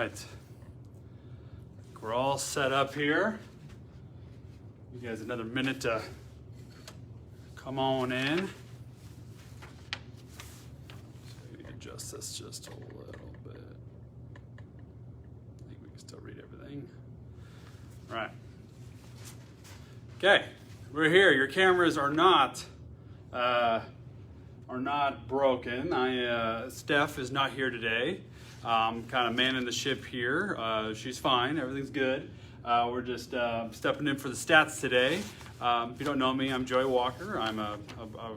right. We're all set up here. You guys another minute to come on in. So we adjust this just a little bit. I think we can still read everything. All right. Okay, we're here. Your cameras are not broken. Steph is not here today. I'm kind of manning the ship here. She's fine. Everything's good. We're just stepping in for the stats today. If you don't know me, I'm Joey Walker. I'm a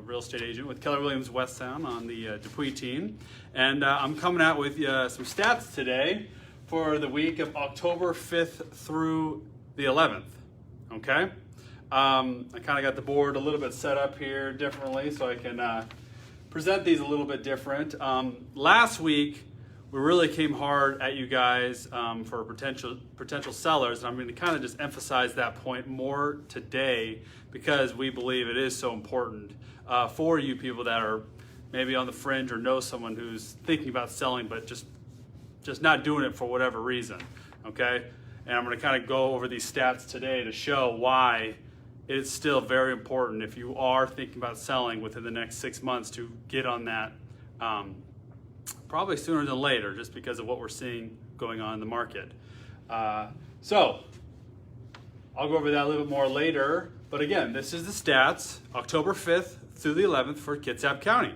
real estate agent with Keller Williams West Sound on the Dupuis team. And I'm coming out with some stats today for the week of October 5th through the 11th. Okay? I kind of got the board a little bit set up here differently so I can present these a little bit different. Last week, we really came hard at you guys for potential sellers, and I'm going to kind of just emphasize that point more today because we believe it is so important for you people that are maybe on the fringe or know someone who's thinking about selling but just not doing it for whatever reason, okay? And I'm going to kind of go over these stats today to show why it's still very important if you are thinking about selling within the next 6 months to get on that probably sooner than later, just because of what we're seeing going on in the market. So I'll go over that a little bit more later. But again, this is the stats, October 5th through the 11th for Kitsap County.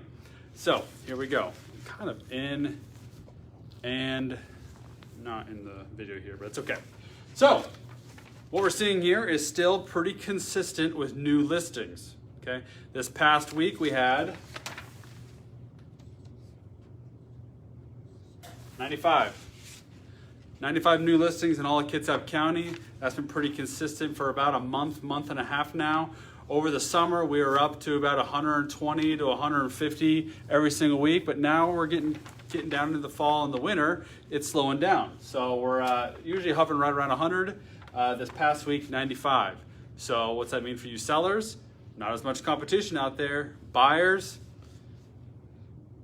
So here we go. I'm kind of in and not in the video here, but it's okay. So what we're seeing here is still pretty consistent with new listings. Okay, this past week we had 95 new listings in all of Kitsap County. That's been pretty consistent for about a month and a half now. Over the summer, we were up to about 120 to 150 every single week, but now we're getting down into the fall and the winter, it's slowing down. So we're usually hovering right around 100. This past week, 95. So what's that mean for you sellers? Not as much competition out there. Buyers,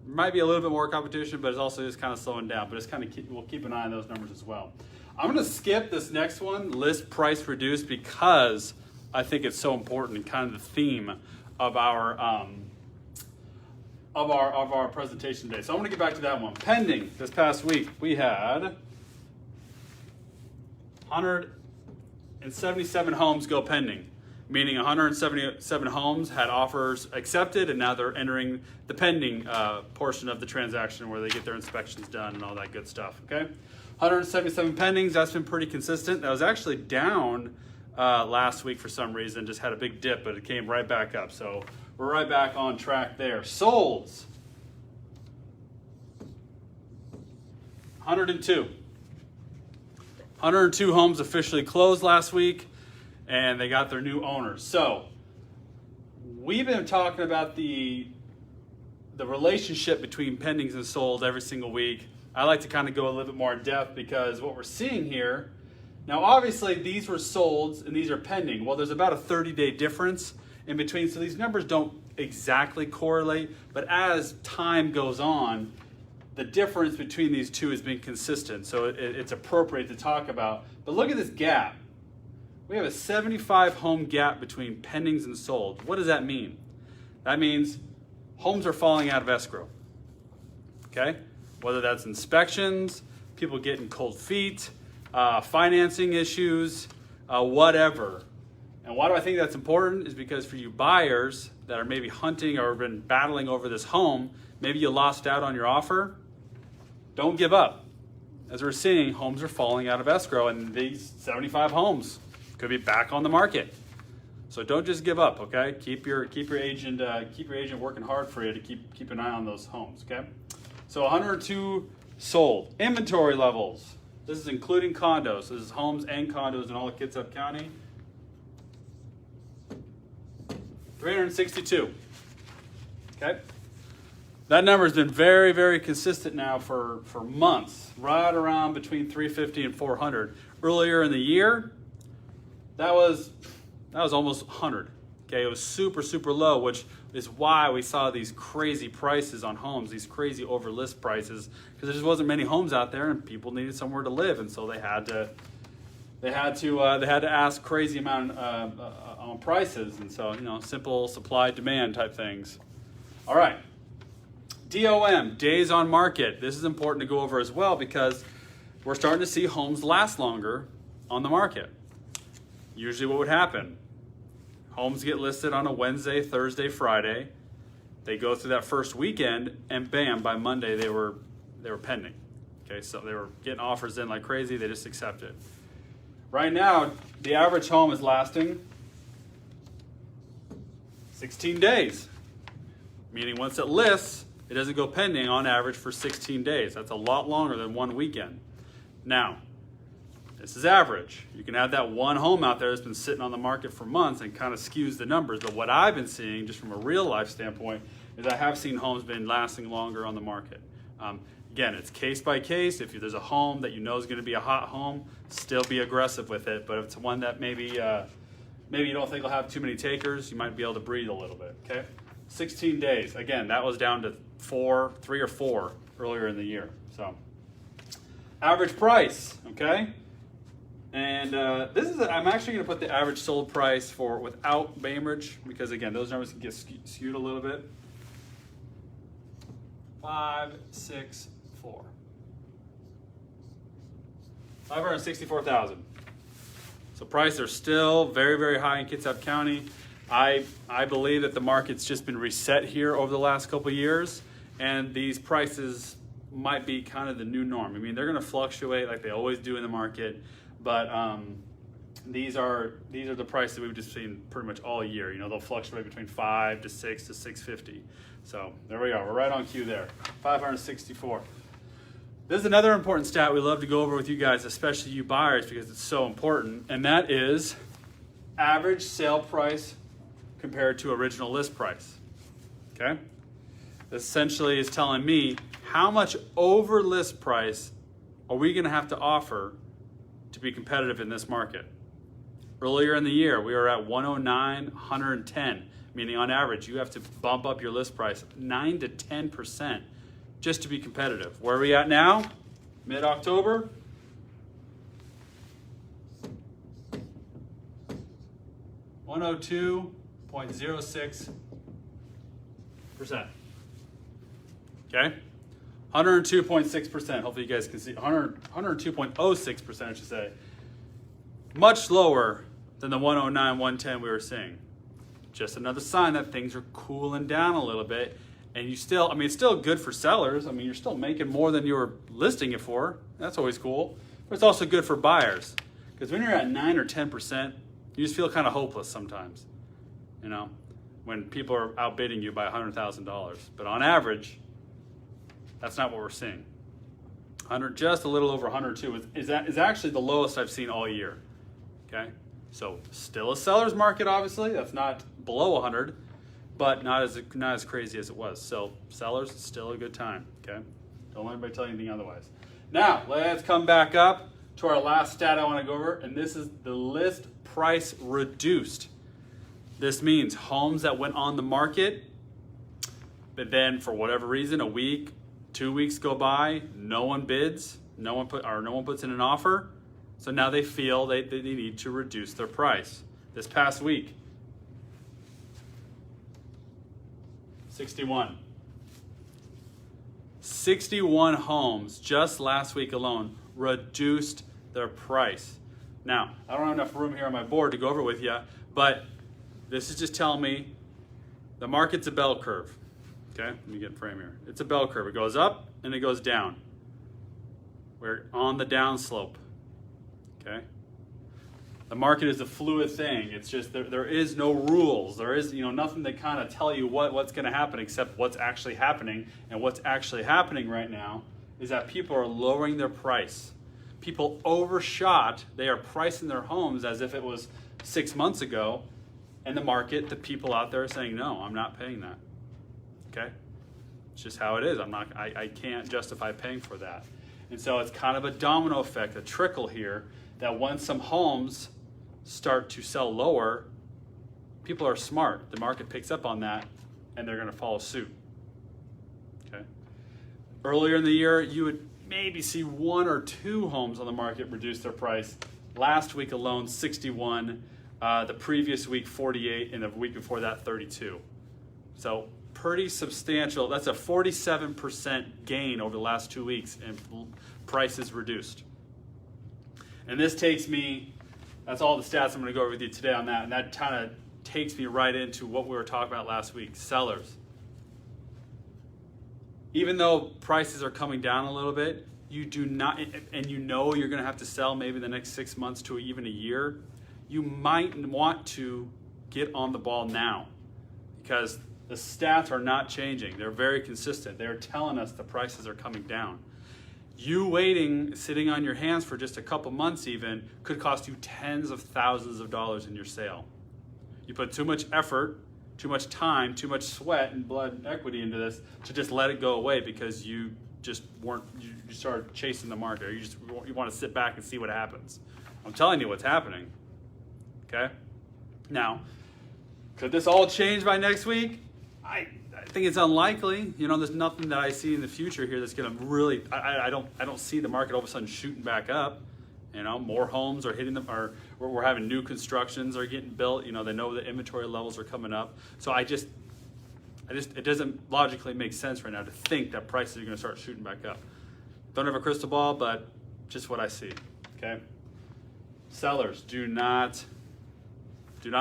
might be a little bit more competition, but it's also just kind of slowing down. But it's kind of we'll keep an eye on those numbers as well. I'm going to skip this next one, list price reduced, because I think it's so important and kind of the theme of our presentation today. So I'm going to get back to that one. Pending this past week, we had 177 homes go pending, meaning 177 homes had offers accepted, and now they're entering the pending portion of the transaction where they get their inspections done and all that good stuff, okay? 177 pendings, that's been pretty consistent. That was actually down last week for some reason, just had a big dip, but it came right back up. So we're right back on track there. Solds, 102. 102 homes officially closed last week, and they got their new owners. So we've been talking about the relationship between pendings and solds every single week. I like to kind of go a little bit more in depth because what we're seeing here, now obviously these were solds and these are pending. Well, there's about a 30-day difference in between, so these numbers don't exactly correlate, but as time goes on, the difference between these two has been consistent, so it's appropriate to talk about. But look at this gap. We have a 75 home gap between pendings and solds. What does that mean? That means homes are falling out of escrow, okay? Whether that's inspections, people getting cold feet, financing issues, whatever. And why do I think that's important is because for you buyers that are maybe hunting or been battling over this home, maybe you lost out on your offer, don't give up. As we're seeing, homes are falling out of escrow, and these 75 homes could be back on the market. So don't just give up, okay? Keep your agent working hard for you to keep an eye on those homes, okay? So 102 sold. Inventory levels. This is including condos. This is homes and condos in all of Kitsap County. 362. Okay? That number has been very, very consistent now for months, right around between 350 and 400. Earlier in the year, that was almost 100. Okay, it was super, super low, which is why we saw these crazy prices on homes, these crazy over list prices, because there just wasn't many homes out there, and people needed somewhere to live, and so they had to ask crazy amount on prices, and so simple supply demand type things. All right, DOM, days on market. This is important to go over as well because we're starting to see homes last longer on the market. Usually, what would happen? Homes get listed on a Wednesday, Thursday, Friday. They go through that first weekend, and bam, by Monday they were pending. Okay, so they were getting offers in like crazy. They just accepted. Right now, the average home is lasting 16 days, meaning once it lists, it doesn't go pending on average for 16 days. That's a lot longer than one weekend. Now, this is average. You can have that one home out there that's been sitting on the market for months and kind of skews the numbers. But what I've been seeing, just from a real life standpoint, is I have seen homes been lasting longer on the market. Again, it's case by case. If there's a home that you know is going to be a hot home, still be aggressive with it. But if it's one that maybe you don't think will have too many takers, you might be able to breathe a little bit. Okay, 16 days. Again, that was down to 3 or 4 earlier in the year. So average price. Okay. And I'm actually going to put the average sold price for without Bainbridge because, again, those numbers can get skewed a little bit. 564. 564,000. So prices are still very, very high in Kitsap County. I believe that the market's just been reset here over the last couple of years, and these prices might be kind of the new norm. I mean, they're going to fluctuate like they always do in the market. But these are the prices we've just seen pretty much all year. They'll fluctuate between 5 to 6 to 650. So there we are. We're right on cue there. 564. This is another important stat we love to go over with you guys, especially you buyers, because it's so important. And that is average sale price compared to original list price. Okay? This essentially is telling me how much over list price are we going to have to offer to be competitive in this market. Earlier in the year, we were at 109, 110, meaning on average, you have to bump up your list price 9 to 10% just to be competitive. Where are we at now? Mid-October? $102.06%. Okay? 102.6%. Hopefully you guys can see. 102.06%, I should say. Much lower than the 109, 110 we were seeing. Just another sign that things are cooling down a little bit. And it's still good for sellers. You're still making more than you were listing it for. That's always cool. But it's also good for buyers. Because when you're at 9 or 10%, you just feel kind of hopeless sometimes. When people are outbidding you by $100,000. But on average, that's not what we're seeing. Just a little over 102 is actually the lowest I've seen all year. Okay, so still a seller's market, obviously. That's not below 100, but not as crazy as it was. So sellers, it's still a good time. Okay, don't let anybody tell you anything otherwise. Now let's come back up to our last stat I want to go over, and this is the list price reduced. This means homes that went on the market, but then for whatever reason, a week, 2 weeks go by, no one bids, no one puts in an offer, so now they feel they need to reduce their price. This past week, 61 homes just last week alone reduced their price. Now, I don't have enough room here on my board to go over with you, but this is just telling me the market's a bell curve. Okay, let me get in frame here. It's a bell curve. It goes up and it goes down. We're on the down slope. Okay? The market is a fluid thing. It's just there is no rules. There is nothing that kind of tell you what's going to happen except what's actually happening. And what's actually happening right now is that people are lowering their price. People overshot. They are pricing their homes as if it was 6 months ago. And the market, the people out there are saying, no, I'm not paying that. Okay? It's just how it is. I can't justify paying for that. And so it's kind of a domino effect, a trickle here, that once some homes start to sell lower, people are smart. The market picks up on that, and they're going to follow suit. Okay. Earlier in the year, you would maybe see 1 or 2 homes on the market reduce their price. Last week alone, 61. The previous week, 48, and the week before that, 32. So pretty substantial. That's a 47% gain over the last 2 weeks, and prices reduced. And this takes me, that's all the stats I'm going to go over with you today on that, and that kind of takes me right into what we were talking about last week, sellers. Even though prices are coming down a little bit, you do not, and you know you're going to have to sell maybe the next 6 months to even a year, you might want to get on the ball now, because the stats are not changing. They're very consistent. They're telling us the prices are coming down. You waiting, sitting on your hands for just a couple months even, could cost you tens of thousands of dollars in your sale. You put too much effort, too much time, too much sweat and blood and equity into this to just let it go away because you just weren't, you started chasing the market, or you want to sit back and see what happens. I'm telling you what's happening. Okay? Now, could this all change by next week? I think it's unlikely. You know, there's nothing that I see in the future here that's going to really, I don't see the market all of a sudden shooting back up. You know, more homes are hitting them, or we're having new constructions are getting built. You know, they know the inventory levels are coming up. So it doesn't logically make sense right now to think that prices are going to start shooting back up. Don't have a crystal ball, but just what I see. Okay. Sellers, do not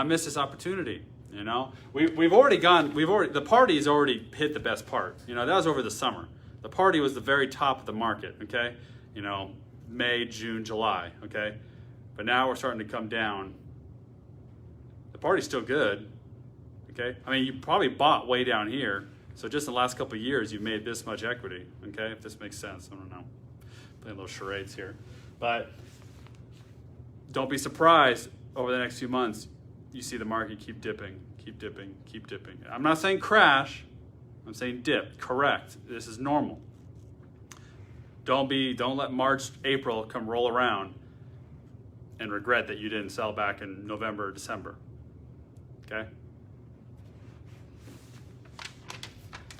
miss this opportunity. You know, the party's already hit the best part. You know, that was over the summer. The party was the very top of the market. Okay, you know, May, June, July. Okay, but now we're starting to come down. The party's still good. Okay, I mean, you probably bought way down here, so just in the last couple of years, you've made this much equity. Okay, if this makes sense, I don't know. Playing little charades here, but don't be surprised over the next few months. You see the market keep dipping, keep dipping, keep dipping. I'm not saying crash, I'm saying dip, correct. This is normal. Don't let March, April come roll around and regret that you didn't sell back in November or December, okay?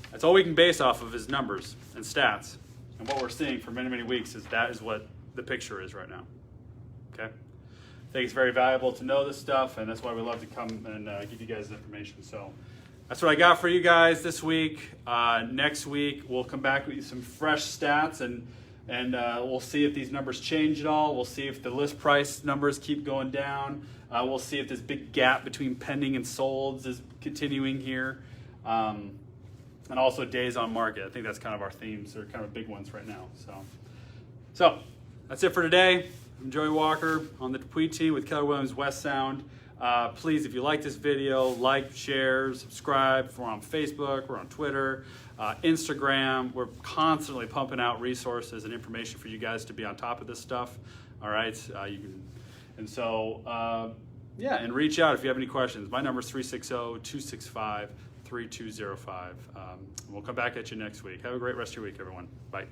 That's all we can base off of is numbers and stats. And what we're seeing for many, many weeks is that is what the picture is right now, okay? I think it's very valuable to know this stuff, and that's why we love to come and give you guys information. So that's what I got for you guys this week. Next week, we'll come back with some fresh stats, and we'll see if these numbers change at all. We'll see if the list price numbers keep going down. We'll see if this big gap between pending and solds is continuing here. And also days on market. I think that's kind of our themes. They're kind of big ones right now. So that's it for today. I'm Joey Walker on the Dupuis team with Keller Williams West Sound. Please, if you like this video, like, share, subscribe. We're on Facebook, we're on Twitter, Instagram. We're constantly pumping out resources and information for you guys to be on top of this stuff. All right, and reach out if you have any questions. My number is 360-265-3205. We'll come back at you next week. Have a great rest of your week, everyone. Bye.